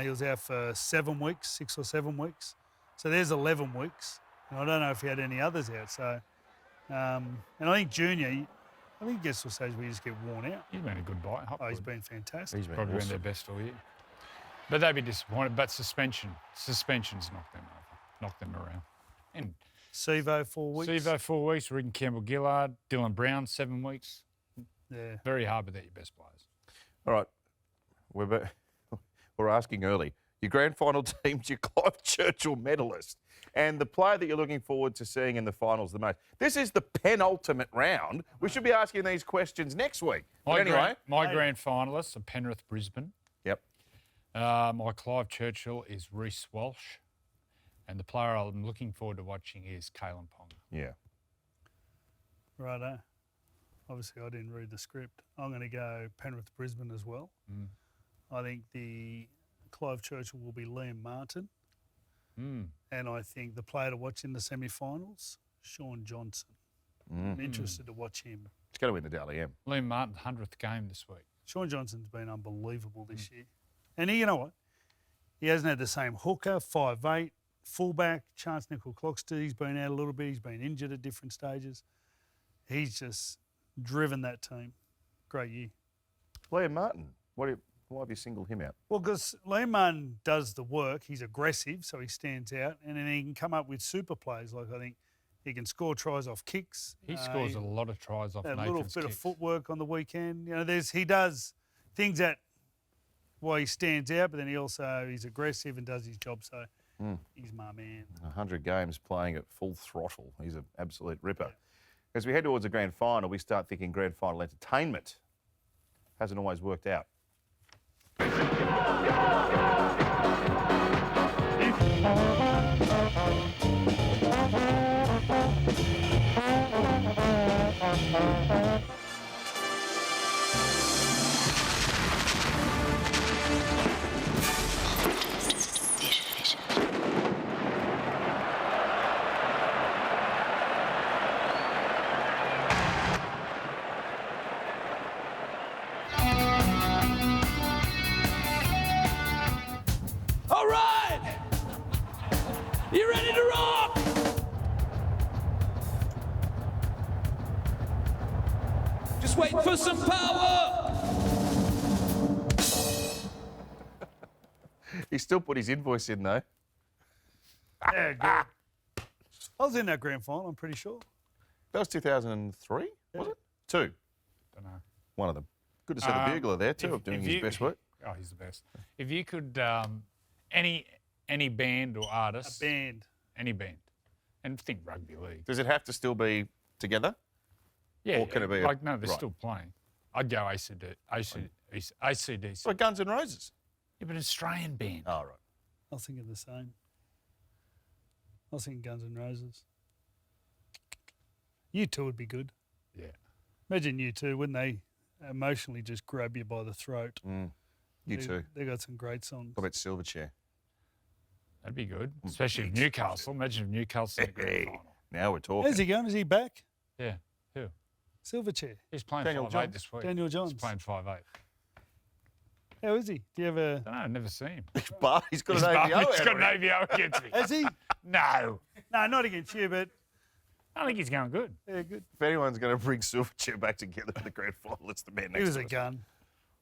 Speaker 1: He was out for 7 weeks, 6 or 7 weeks. So there's 11 weeks. And I don't know if he had any others out. So, and I think Junior, I think he gets to a stage where you just get worn out.
Speaker 3: He's been a good buy.
Speaker 1: Oh, he's been fantastic.
Speaker 2: He's been
Speaker 3: Probably been their best all year. But they'd be disappointed. But suspensions knocked them over, knocked them around. And
Speaker 1: Sevo 4 weeks.
Speaker 3: Sevo 4 weeks, Regan Campbell-Gillard, Dylan Brown 7 weeks.
Speaker 1: Yeah.
Speaker 3: Very hard without your best players.
Speaker 2: All right. We're asking early. Your grand final team's your Clive Churchill medalist and the player that you're looking forward to seeing in the finals the most. This is the penultimate round. We should be asking these questions next week. But anyway.
Speaker 3: My grand finalists are Penrith, Brisbane.
Speaker 2: Yep.
Speaker 3: My Clive Churchill is Reece Walsh. And the player I'm looking forward to watching is Kalen Ponga.
Speaker 2: Yeah.
Speaker 1: Righto. Obviously, I didn't read the script. I'm going to go Penrith, Brisbane as well. I think the Clive Churchill will be Liam Martin. And I think the player to watch in the semi-finals, Sean Johnson. I'm interested to watch him.
Speaker 2: He's going to win the Dally M.
Speaker 3: Liam Martin's 100th game this week.
Speaker 1: Sean Johnson's been unbelievable this year. And you know what? He hasn't had the same hooker, 5'8", fullback, Chance Nickel-Cloxton. He's been out a little bit. He's been injured at different stages. He's just driven that team. Great year.
Speaker 2: Liam Martin, why have you singled him out?
Speaker 1: Well, because Liam Martin does the work. He's aggressive, so he stands out. And then he can come up with super plays. Like, I think he can score tries off kicks.
Speaker 3: He scores a lot of tries off
Speaker 1: that
Speaker 3: Nathan's
Speaker 1: little bit of
Speaker 3: kicks.
Speaker 1: footwork on the weekend. You know, he does things that why he stands out, but then he's aggressive and does his job. So he's my man.
Speaker 2: 100 games playing at full throttle. He's an absolute ripper. As we head towards the grand final, we start thinking grand final entertainment. Hasn't always worked out.
Speaker 7: Just waiting for some power.
Speaker 2: He still put his invoice in, though.
Speaker 1: Yeah, good. I was in that grand final, I'm pretty sure.
Speaker 2: That was 2003, was it? 2.
Speaker 3: Don't know.
Speaker 2: One of them. Good to see the bugler there, too, of doing his best work.
Speaker 3: Oh, he's the best. If you could, any band or artist.
Speaker 1: A band.
Speaker 3: Any band. And think rugby league.
Speaker 2: Does it have to still be together?
Speaker 3: Yeah.
Speaker 2: Or can it be
Speaker 3: like, no, they're
Speaker 2: right.
Speaker 3: still playing. I'd go ACDC.
Speaker 2: Like Guns N' Roses.
Speaker 3: Yeah, but an Australian band.
Speaker 2: Oh, right.
Speaker 1: I was thinking the same. I was thinking Guns N' Roses. U2 would be good.
Speaker 3: Yeah.
Speaker 1: Imagine U2, wouldn't they emotionally just grab you by the throat?
Speaker 2: You too.
Speaker 1: They got some great songs.
Speaker 2: What about Silverchair?
Speaker 3: That'd be good. Especially if Newcastle. Imagine if Newcastle in the grand final.
Speaker 2: Now we're talking.
Speaker 1: How's he going? Is he back?
Speaker 3: Yeah. Who?
Speaker 1: Silverchair.
Speaker 3: He's playing
Speaker 2: Daniel
Speaker 3: 5'8"
Speaker 2: Johns.
Speaker 3: this week.
Speaker 1: Daniel Johns.
Speaker 3: He's playing 5'8".
Speaker 1: How is he? Do you have a...
Speaker 3: Don't know, I've never seen him.
Speaker 2: But he's got an AVO.
Speaker 3: He's got an AVO against me.
Speaker 1: Has he?
Speaker 3: No.
Speaker 1: No, not against you, but
Speaker 3: I think he's going good.
Speaker 1: yeah, good.
Speaker 2: If anyone's going to bring Silverchair back together for the grand final, it's the man next
Speaker 1: He was
Speaker 2: to
Speaker 1: a
Speaker 2: us.
Speaker 1: gun.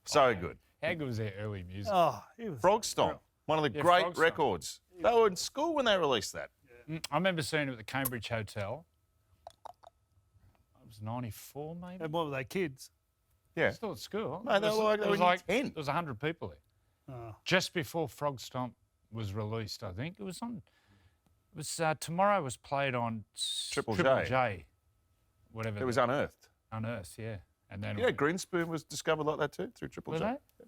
Speaker 2: So good.
Speaker 3: How good was their early music?
Speaker 1: Oh, he was...
Speaker 2: Frog Stomp, one of the
Speaker 3: Yeah,
Speaker 2: great
Speaker 3: Frog Stomp.
Speaker 2: records. They were in school when they released that.
Speaker 3: I remember seeing it at the Cambridge Hotel. It was 94, maybe.
Speaker 1: And what were they, kids?
Speaker 2: Yeah.
Speaker 3: Still at school.
Speaker 2: Mate, they were like 10.
Speaker 3: There was 100 people there.
Speaker 1: Oh.
Speaker 3: Just before Frog Stomp was released, I think. It was on... It was... Tomorrow was played on...
Speaker 2: Triple
Speaker 3: J.
Speaker 2: J.
Speaker 3: Whatever.
Speaker 2: It was unearthed.
Speaker 3: Unearthed, yeah. And then...
Speaker 2: You know, Greenspoon was discovered like that too, through Triple
Speaker 3: Were
Speaker 2: J.
Speaker 3: they?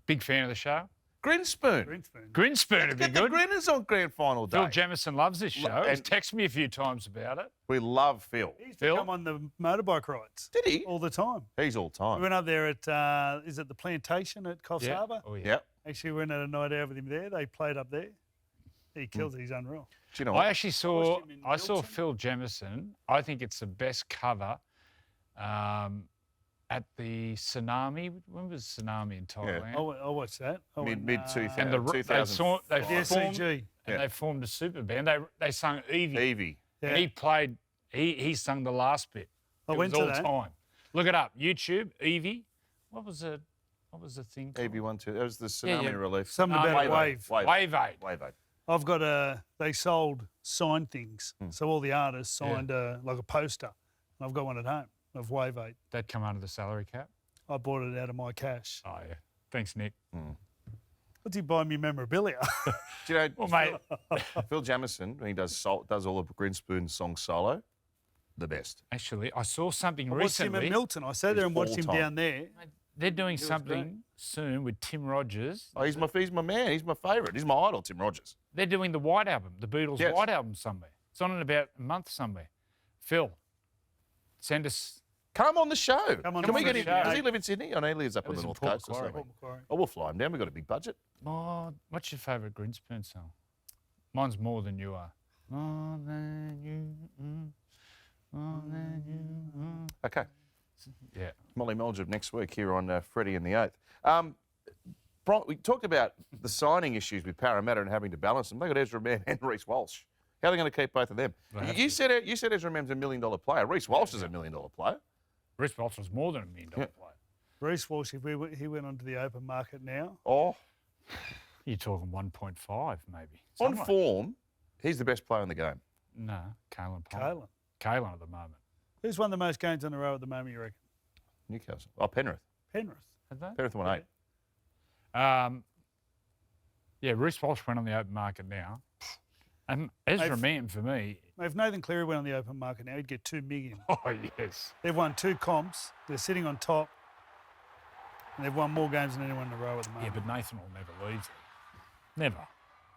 Speaker 3: Big fan of the show.
Speaker 2: Grinspoon.
Speaker 1: Greenspoon.
Speaker 3: Grinspoon would be
Speaker 2: Get the
Speaker 3: good.
Speaker 2: Grinners on grand final day.
Speaker 3: Phil Jamison loves this show. He's
Speaker 2: and-
Speaker 3: texted me a few times about it.
Speaker 2: We love Phil.
Speaker 1: He used to
Speaker 3: Phil?
Speaker 1: come on the motorbike rides.
Speaker 2: Did he?
Speaker 1: All the time.
Speaker 2: He's all
Speaker 1: We
Speaker 2: time.
Speaker 1: went up there at, is it the Plantation at Coffs Harbour?
Speaker 3: Oh, yeah.
Speaker 2: Yep.
Speaker 1: Actually, we went at a night out with him there. They played up there. He kills it. He's unreal.
Speaker 2: Do you know
Speaker 3: I
Speaker 2: what?
Speaker 3: actually saw...
Speaker 1: watched him in
Speaker 3: I saw
Speaker 1: Milton.
Speaker 3: Phil Jamison. I think it's the best cover at the tsunami. When was tsunami in Thailand?
Speaker 1: I watched that. I went,
Speaker 2: Mid
Speaker 3: And the, they
Speaker 2: 2000.
Speaker 3: they
Speaker 1: the
Speaker 3: formed,
Speaker 1: SCG.
Speaker 3: and they formed a super band. They sung Evie.
Speaker 2: Evie.
Speaker 1: Yeah.
Speaker 3: And he played, he sung the last bit.
Speaker 1: I
Speaker 3: It
Speaker 1: went
Speaker 3: was
Speaker 1: to
Speaker 3: all
Speaker 1: that.
Speaker 3: time. Look it up. YouTube, Evie. What was the thing called?
Speaker 2: Evie 1, 2. That was the tsunami
Speaker 3: yeah.
Speaker 2: relief.
Speaker 1: Something
Speaker 3: No,
Speaker 1: about a
Speaker 2: Wave
Speaker 1: wave.
Speaker 3: Wave 8.
Speaker 2: Wave 8.
Speaker 1: I've got they sold signed things. So all the artists signed like a poster. I've got one at home of Wave 8.
Speaker 3: That come under the salary cap.
Speaker 1: I bought it out of my cash.
Speaker 3: Oh, yeah. Thanks, Nick.
Speaker 1: What's he buying me memorabilia?
Speaker 2: Do you know,
Speaker 3: Well, mate,
Speaker 2: Phil Jamison, when he does all of Grinspoon's songs solo, the best.
Speaker 3: actually, I saw something
Speaker 1: I watched him
Speaker 3: recently.
Speaker 1: at Milton. I sat there and watched him
Speaker 2: all-time.
Speaker 1: down there.
Speaker 3: They're doing
Speaker 1: was
Speaker 3: something soon with Tim Rogers.
Speaker 2: Oh, he's my man. He's my favourite. He's my idol, Tim Rogers.
Speaker 3: They're doing the White Album, the Beatles'
Speaker 2: Yes.
Speaker 3: White Album somewhere. It's on in about a month somewhere. Phil, send us...
Speaker 2: Come on the show.
Speaker 1: Come on
Speaker 2: Can we
Speaker 1: the
Speaker 2: get him?
Speaker 1: show.
Speaker 2: Does he live in Sydney? I know he lives up
Speaker 3: He
Speaker 2: on the
Speaker 3: lives in
Speaker 2: North
Speaker 3: Port
Speaker 2: Coast or
Speaker 3: Macquarie.
Speaker 2: something.
Speaker 1: Macquarie.
Speaker 2: Oh, we'll fly him down. We've got a big budget.
Speaker 3: Oh, what's your favourite Grinspoon song? Mine's More Than You Are. More than you, more than you.
Speaker 2: Okay.
Speaker 3: Yeah.
Speaker 2: Molly Meldrum next week here on Freddy and the Eighth. We talked about the signing issues with Parramatta and having to balance them. They got Ezra Mann and Reece Walsh. How are they going to keep both of them?
Speaker 3: They have
Speaker 2: You said Ezra Mann's $1 million player. Reece Walsh is $1 million player.
Speaker 3: Reece Walsh was more than $1 million player.
Speaker 1: Reece Walsh, if he went onto the open market now.
Speaker 2: Oh,
Speaker 3: You're talking 1.5 maybe.
Speaker 2: on
Speaker 3: Somewhere.
Speaker 2: form, he's the best player in the game.
Speaker 3: No, Kalen Palmer.
Speaker 1: Kalen.
Speaker 3: Kalen at the moment.
Speaker 1: Who's won the most games in a row at the moment, you reckon?
Speaker 2: Newcastle. Oh, Penrith.
Speaker 1: Penrith.
Speaker 3: Have they?
Speaker 2: Penrith won 8.
Speaker 3: Yeah, Reece Walsh went on the open market now. And Ezra
Speaker 1: Mate,
Speaker 3: Mann, for me,
Speaker 1: If Nathan Cleary went on the open market now, he'd get $2 million.
Speaker 3: oh, yes.
Speaker 1: They've won 2 comps. They're sitting on top. And they've won more games than anyone in a row at the
Speaker 3: Yeah,
Speaker 1: moment.
Speaker 3: but Nathan will never leave here. Never.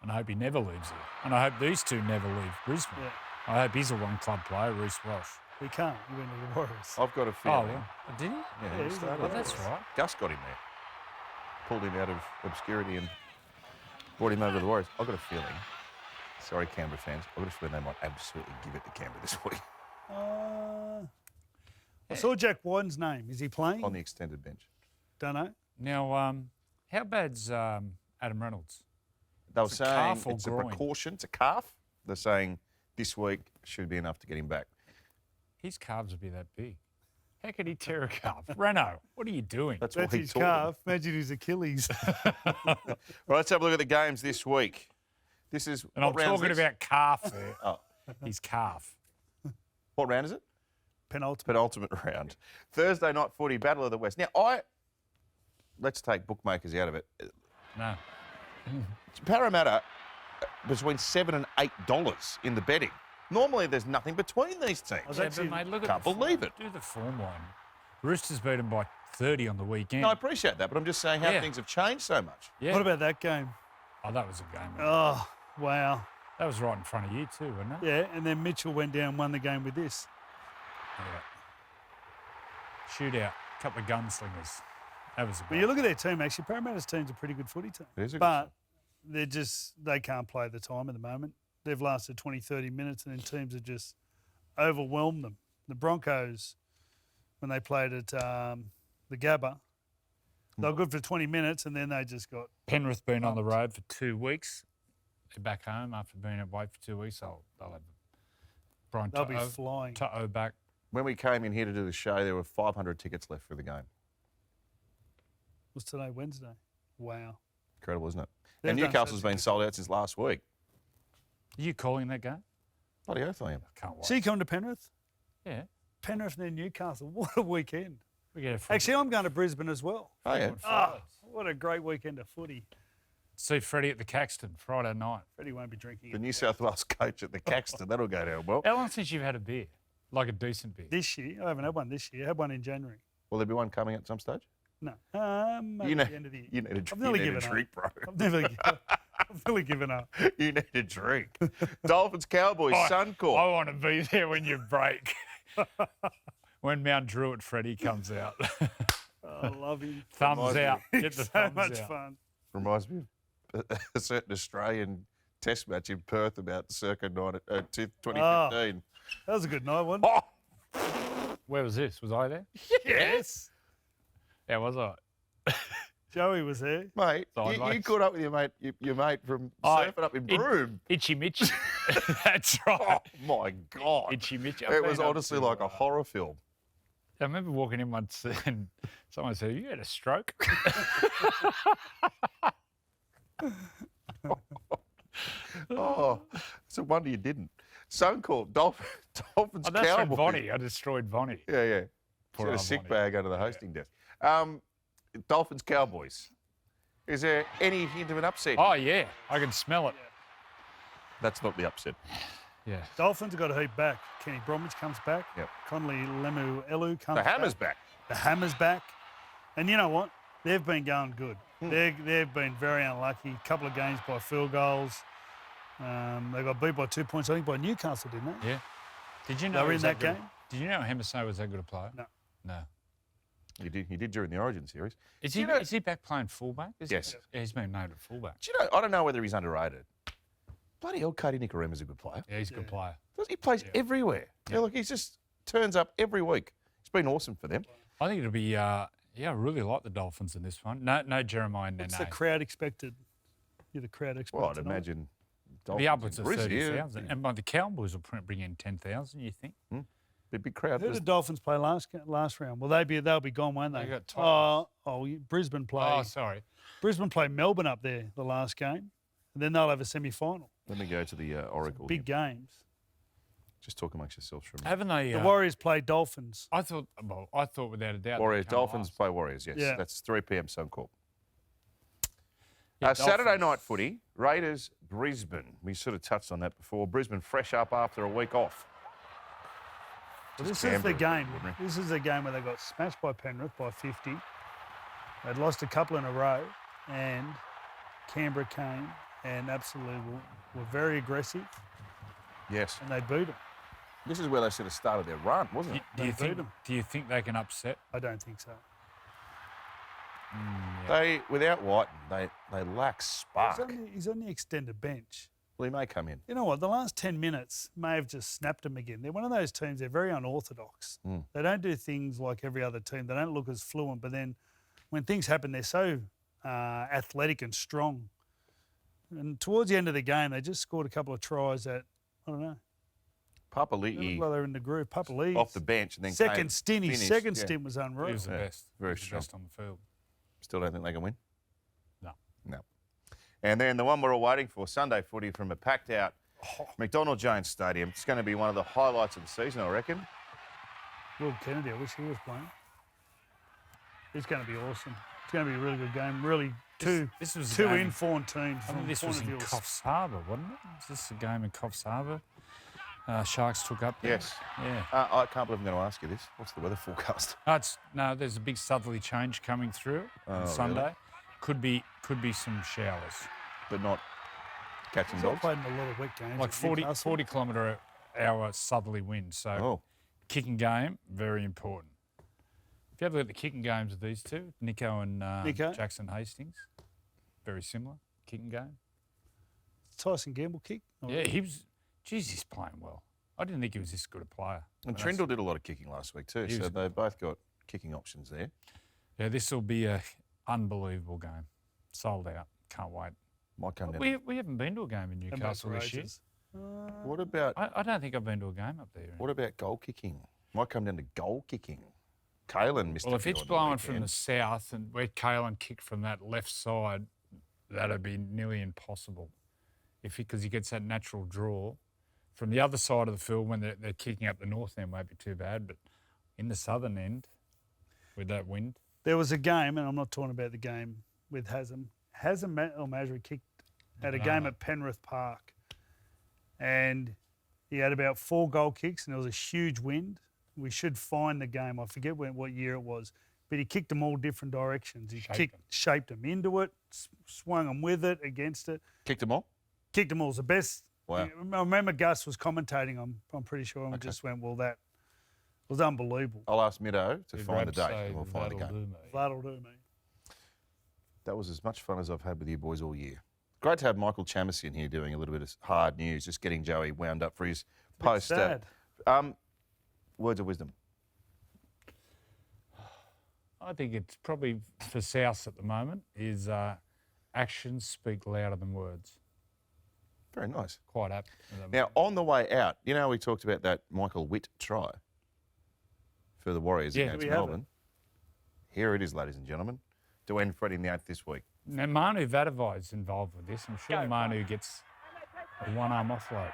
Speaker 3: And I hope he never leaves here. And I hope these two never leave Brisbane.
Speaker 1: Yeah.
Speaker 3: I hope he's a one-club player, Reece Walsh.
Speaker 1: He can't. He went to the Warriors.
Speaker 2: I've got a
Speaker 3: Oh,
Speaker 2: feeling.
Speaker 3: well. Did he?
Speaker 2: Yeah,
Speaker 1: Yeah,
Speaker 2: he
Speaker 1: he's
Speaker 2: started.
Speaker 1: a-
Speaker 3: Oh, that's right.
Speaker 2: Gus got him there. Pulled him out of obscurity and brought him over to the Warriors. I've got a feeling. Sorry, Canberra fans. I've got a feeling they might absolutely give it to Canberra this week
Speaker 1: I saw Jack Wyden's name. Is he playing?
Speaker 2: on the extended bench.
Speaker 1: Don't know.
Speaker 3: Now, how bad's Adam Reynolds?
Speaker 2: They were
Speaker 3: It's a
Speaker 2: saying
Speaker 3: calf or
Speaker 2: it's a
Speaker 3: groin?
Speaker 2: precaution. It's a calf. They're saying this week should be enough to get him back.
Speaker 3: His calves would be that big. How could he tear a calf? Renault, what are you doing?
Speaker 2: That's
Speaker 1: That's
Speaker 2: what he
Speaker 1: his
Speaker 2: taught him.
Speaker 1: calf. Imagine his Achilles.
Speaker 2: Well, let's have a look at the games this week. This is
Speaker 3: And I'm
Speaker 2: what round is
Speaker 3: talking
Speaker 2: this?
Speaker 3: about calf there.
Speaker 2: Oh,
Speaker 3: His calf.
Speaker 2: what round is it?
Speaker 1: Penultimate.
Speaker 2: Penultimate round. Thursday night footy, Battle of the West. Now, let's take bookmakers out of it.
Speaker 3: No.
Speaker 2: Parramatta between $7 and $8 in the betting. Normally, there's nothing between these teams.
Speaker 1: was
Speaker 3: Yeah,
Speaker 1: actually-
Speaker 3: but mate, look at
Speaker 2: Can't
Speaker 3: the
Speaker 2: believe
Speaker 3: form.
Speaker 2: it.
Speaker 3: Do the form line. Roosters beat them by 30 on the weekend.
Speaker 2: No, I appreciate that, but I'm just saying how
Speaker 3: Yeah.
Speaker 2: things have changed so much.
Speaker 3: Yeah.
Speaker 1: What about that game?
Speaker 3: Oh, that was a game. mate.
Speaker 1: Oh, wow.
Speaker 3: That was right in front of you too, wasn't it?
Speaker 1: Yeah, and then Mitchell went down and won the game with this.
Speaker 3: Yeah. Shootout. Couple of gunslingers. That was a
Speaker 1: But you look at their team, actually, Parramatta's team's a pretty good footy team.
Speaker 2: It is a good
Speaker 1: But they can't play the time at the moment. They've lasted 20, 30 minutes and then teams have just overwhelmed them. The Broncos, when they played at the Gabba, they were good for 20 minutes and then they just got...
Speaker 3: Penrith been on the road for 2 weeks. They're back home after being away for 2 weeks. They'll have Brian
Speaker 1: They'll be flying.
Speaker 3: Tutto back.
Speaker 2: When we came in here to do the show, there were 500 tickets left for the game.
Speaker 1: Was today Wednesday? Wow.
Speaker 2: Incredible, isn't it?
Speaker 1: They've
Speaker 2: And
Speaker 1: done
Speaker 2: Newcastle's
Speaker 1: such a
Speaker 2: been
Speaker 1: good
Speaker 2: sold out since last week.
Speaker 3: Are you calling that game?
Speaker 2: Bloody oath I am.
Speaker 3: Can't wait.
Speaker 1: See you coming to Penrith?
Speaker 3: Yeah.
Speaker 1: Penrith and then Newcastle. What a weekend.
Speaker 3: We get a free
Speaker 1: Actually, I'm going to Brisbane as well.
Speaker 2: Oh, yeah.
Speaker 1: Oh, what a great weekend of footy.
Speaker 3: see Freddie at the Caxton Friday night.
Speaker 1: Freddie won't be drinking
Speaker 2: The
Speaker 1: it
Speaker 2: New South Wales coach at the Caxton. That'll go down well.
Speaker 3: How long since you've had a beer? Like a decent beer?
Speaker 1: this year. I haven't had one this year. I had one in January.
Speaker 2: Will there be one coming at some stage?
Speaker 1: No. Maybe
Speaker 2: You
Speaker 1: at the end of the year.
Speaker 2: You need a
Speaker 1: I've
Speaker 2: drink.
Speaker 1: nearly
Speaker 2: You need a
Speaker 1: given up.
Speaker 2: drink, bro.
Speaker 1: I've nearly given up.
Speaker 2: You need a drink. Dolphins, Cowboys, Suncorp.
Speaker 3: I want to be there when you break. When Mount Druitt Freddie comes out.
Speaker 1: Oh, I love him.
Speaker 3: Thumbs
Speaker 2: Reminds me-
Speaker 3: out. Get the
Speaker 1: It's so
Speaker 3: thumbs
Speaker 1: much
Speaker 3: out.
Speaker 1: fun.
Speaker 2: Reminds me of a certain Australian test match in Perth about circa 2015.
Speaker 1: That was a good night, wasn't it?
Speaker 2: Oh,
Speaker 3: Where was this? Was I there?
Speaker 1: Yes.
Speaker 3: Yeah, was I?
Speaker 1: Joey was there.
Speaker 2: mate, you
Speaker 3: Sideways.
Speaker 2: caught up with your mate from
Speaker 3: Oh,
Speaker 2: surfing up in Broome.
Speaker 3: Itchy Mitch. That's right.
Speaker 2: Oh, my God.
Speaker 3: Itchy Mitch.
Speaker 2: It was honestly like a horror film.
Speaker 3: I remember walking in once and someone said, "You had a stroke."
Speaker 2: Oh, it's a wonder you didn't. Suncorp, Dolphins,
Speaker 3: Oh, that's from
Speaker 2: Cowboys.
Speaker 3: Vonnie. I destroyed Vonnie.
Speaker 2: Yeah, yeah.
Speaker 3: Poor
Speaker 2: Got a
Speaker 3: old
Speaker 2: sick
Speaker 3: Vonnie.
Speaker 2: bag under the hosting desk. Dolphins, Cowboys. Is there any hint of an upset?
Speaker 3: Oh, yeah. I can smell it.
Speaker 2: That's not the upset.
Speaker 3: Yeah.
Speaker 1: Dolphins have got a heap back. Kenny Bromwich comes back.
Speaker 2: Yep.
Speaker 1: Conley Lemu-Elu comes
Speaker 2: The
Speaker 1: back.
Speaker 2: Hammer's back.
Speaker 1: The Hammer's back. And you know what? They've been going good. They've been very unlucky. A couple of games by field goals. They got beat by 2 points, I think, by Newcastle, didn't they?
Speaker 3: Yeah. Did you know
Speaker 1: They were
Speaker 3: he
Speaker 1: in
Speaker 3: was
Speaker 1: that
Speaker 3: good?
Speaker 1: game?
Speaker 3: Did you know Hemiso was that good a player?
Speaker 1: No.
Speaker 3: No.
Speaker 2: He did during the Origin series.
Speaker 3: Is
Speaker 2: You
Speaker 3: he,
Speaker 2: know-
Speaker 3: is he back playing fullback?
Speaker 2: Yes.
Speaker 3: Yeah, he's been named at fullback.
Speaker 2: Do you know, I don't know whether he's underrated. Bloody hell, Cody Nicoremu's a good player.
Speaker 3: Yeah, he's a good player.
Speaker 2: He plays everywhere. Yeah, look, he just turns up every week. It's been awesome for them.
Speaker 3: I think it'll be, yeah, I really like the Dolphins in this one. No Jeremiah Nene.
Speaker 1: What's the crowd expected? You're the crowd expected.
Speaker 2: Well, I'd imagine
Speaker 3: It'll be upwards of
Speaker 2: Dolphins in Brizzy,
Speaker 3: 30,000. And by the Cowboys will bring in 10,000, you think?
Speaker 2: Be a big crowd.
Speaker 1: Who did Dolphins play last round? Well, they'll be gone, won't they?
Speaker 3: They got Titans.
Speaker 1: Brisbane play.
Speaker 3: Oh, sorry.
Speaker 1: Brisbane play Melbourne up there the last game, and then they'll have a semi-final.
Speaker 2: Let me go to the Oracle.
Speaker 1: Big
Speaker 2: here.
Speaker 1: games.
Speaker 2: Just talk amongst yourselves for a minute.
Speaker 3: Haven't they?
Speaker 1: The Warriors play Dolphins.
Speaker 3: I thought without a doubt.
Speaker 2: Warriors,
Speaker 3: they'd come
Speaker 2: Dolphins
Speaker 3: last.
Speaker 2: play Warriors, yes.
Speaker 1: Yeah.
Speaker 2: That's 3 p.m. Suncorp.
Speaker 3: Yeah,
Speaker 2: Saturday
Speaker 3: Dolphins.
Speaker 2: night footy, Raiders, Brisbane. We sort of touched on that before. Brisbane fresh up after a week off.
Speaker 1: Well, this
Speaker 2: Just
Speaker 1: is the
Speaker 2: Canberra,
Speaker 1: game.
Speaker 2: wouldn't it?
Speaker 1: This is the game where they got smashed by Penrith by 50. They'd lost a couple in a row, and Canberra came and absolutely were very aggressive,
Speaker 2: Yes.
Speaker 1: and they beat them.
Speaker 2: This is where they sort of started their run, wasn't it?
Speaker 3: Do you
Speaker 1: They beat
Speaker 3: think?
Speaker 1: 'em.
Speaker 3: Do you think they can upset?
Speaker 1: I don't think so.
Speaker 2: They, without Whiten, they lack spark.
Speaker 1: He's on the extended bench.
Speaker 2: Well, he may come in.
Speaker 1: You know what? The last 10 minutes may have just snapped them again. They're one of those teams, they're very unorthodox. They don't do things like every other team. They don't look as fluent, but then when things happen, they're so athletic and strong. And towards the end of the game, they just scored a couple of tries that, I don't know.
Speaker 2: Papali'i
Speaker 1: Well, they're in the group. Papali'i
Speaker 2: off the bench and then
Speaker 1: second stint. His
Speaker 2: finished,
Speaker 1: second
Speaker 2: yeah.
Speaker 1: stint was unreal.
Speaker 3: He was the best.
Speaker 2: very
Speaker 3: He was the
Speaker 2: strong.
Speaker 3: best on the field.
Speaker 2: Still don't think they can win?
Speaker 3: No.
Speaker 2: No. And then the one we're all waiting for, Sunday footy from a packed-out McDonald Jones Stadium. It's going to be one of the highlights of the season, I reckon.
Speaker 1: Will Kennedy, I wish he was playing. It's going to be awesome. It's going to be a really good game. Really,
Speaker 3: This was a
Speaker 1: two
Speaker 3: game-
Speaker 1: informed teams.
Speaker 3: I
Speaker 1: from
Speaker 3: think this
Speaker 1: the
Speaker 3: was
Speaker 1: point
Speaker 3: in
Speaker 1: of view of-
Speaker 3: Coffs Harbour, wasn't it? Was this a game in Coffs Harbour? Sharks took up there?
Speaker 2: Yes.
Speaker 3: Yeah.
Speaker 2: I can't believe I'm going to ask you this. What's the weather forecast?
Speaker 3: No, there's a big southerly change coming through on
Speaker 2: really?
Speaker 3: Sunday. Could be some showers.
Speaker 2: But not catching
Speaker 1: I've
Speaker 2: dogs?
Speaker 1: played in a lot of wet games.
Speaker 3: Like
Speaker 1: at
Speaker 3: 40
Speaker 1: Newcastle.
Speaker 3: km/h southerly wind. So
Speaker 2: Oh,
Speaker 3: kicking game, very important. If you have a look at the kicking games of these two, Nico and
Speaker 1: Nico.
Speaker 3: Jackson Hastings, very similar kicking game.
Speaker 1: Tyson Gamble kick.
Speaker 3: Yeah, he's playing well. I didn't think he was this good a player.
Speaker 2: and Trindle did a lot of kicking last week too,
Speaker 3: He
Speaker 2: so
Speaker 3: was-
Speaker 2: they both got kicking options there.
Speaker 3: Yeah, this will be a unbelievable game. Sold out. Can't wait.
Speaker 2: Might come down.
Speaker 3: We haven't been to a game in
Speaker 1: And both
Speaker 3: Newcastle this year.
Speaker 1: races.
Speaker 2: What about
Speaker 3: I don't think I've been to a game up there.
Speaker 2: what about goal kicking? Might come down to goal kicking. Kalen missed
Speaker 3: Well,
Speaker 2: a
Speaker 3: if
Speaker 2: few
Speaker 3: it's
Speaker 2: on the
Speaker 3: blowing from
Speaker 2: weekend.
Speaker 3: the south and where Kalen kicked from that left side, that'd be nearly impossible. Because he gets that natural draw from the other side of the field when they're kicking up the north end, won't be too bad. But in the southern end, with that wind,
Speaker 1: There was a game, and I'm not talking about the game with Hazem. Hazem El Masri kicked at a game at Penrith Park, and he had about 4 goal kicks, and there was a huge wind. We should find the game. I forget what year it was, but he kicked them all different directions. He shaped them into it, swung them with it, against it.
Speaker 2: Kicked them all?
Speaker 1: Kicked them all. It was the best.
Speaker 2: Wow.
Speaker 1: I remember Gus was commentating. I'm pretty sure, and just went, well, that was unbelievable.
Speaker 2: I'll ask Middo to
Speaker 3: did
Speaker 2: find the
Speaker 3: Rab
Speaker 2: date
Speaker 3: say
Speaker 2: and we'll find the
Speaker 3: that'll
Speaker 2: game.
Speaker 3: do me?
Speaker 1: That'll do me.
Speaker 2: That was as much fun as I've had with you boys all year. Great to have Michael Chamasi in here doing a little bit of hard news, just getting Joey wound up for his post.
Speaker 1: sad.
Speaker 2: Words of wisdom.
Speaker 3: I think it's probably for South at the moment is actions speak louder than words.
Speaker 2: Very nice.
Speaker 3: Quite apt.
Speaker 2: Now, on the way out, you know, we talked about that Michael Witt try for the Warriors
Speaker 3: Yeah.
Speaker 2: against
Speaker 1: We have
Speaker 2: Melbourne. Here it is, ladies and gentlemen, to end Freddy the Eighth this week.
Speaker 3: Now, Manu Vadavai is involved with this. I'm sure Manu gets a one-arm offload.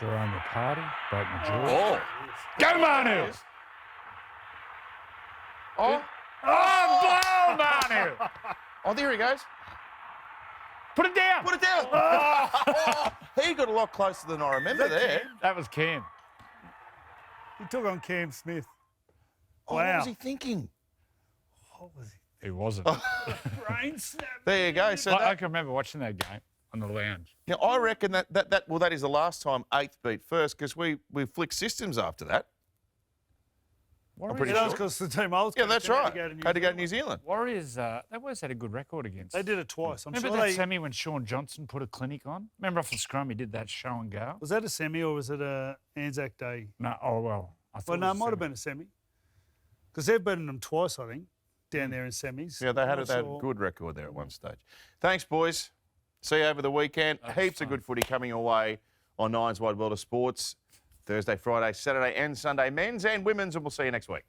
Speaker 3: Jerome Rapati, broke my jaw.
Speaker 2: Oh!
Speaker 3: Go, Manu!
Speaker 2: Oh!
Speaker 3: Oh, blow, Manu!
Speaker 2: Oh, there he goes.
Speaker 3: Put it down!
Speaker 2: Put it down! Oh, he got a lot closer than I remember there.
Speaker 3: That was Cam.
Speaker 1: He took on Cam Smith.
Speaker 2: Oh, what
Speaker 1: Wow.
Speaker 2: was he thinking?
Speaker 1: What was he?
Speaker 3: He wasn't.
Speaker 1: Brain snap.
Speaker 2: There you go. So
Speaker 3: I can remember watching that game on the lounge.
Speaker 2: now I reckon that is the last time Eighth beat first because we flicked systems after that.
Speaker 3: Warriors,
Speaker 2: pretty
Speaker 1: Yeah, that was
Speaker 2: sure.
Speaker 1: because the team I was
Speaker 2: Yeah, that's
Speaker 1: coaching
Speaker 2: right. Had to go to New Zealand.
Speaker 3: Warriors, they always had a good record against.
Speaker 1: They did it twice. I'm
Speaker 3: Remember
Speaker 1: sure
Speaker 3: that
Speaker 1: they.
Speaker 3: semi when Sean Johnson put a clinic on? Remember off the scrum he did that show and go?
Speaker 1: Was that a semi or was it a Anzac Day?
Speaker 3: No, oh well. I thought
Speaker 1: Well, no, it
Speaker 3: was a
Speaker 1: might have
Speaker 3: semi.
Speaker 1: been a semi. Because they've beaten them twice, I think, down there in semis.
Speaker 2: Yeah, they had
Speaker 1: I'm
Speaker 2: a
Speaker 1: not sure.
Speaker 2: good record there at one stage. Thanks, boys. See you over the weekend.
Speaker 3: That was
Speaker 2: Heaps of
Speaker 3: fun.
Speaker 2: good footy coming your way on Nine's Wide World of Sports. Thursday, Friday, Saturday and Sunday, men's and women's, and we'll see you next week.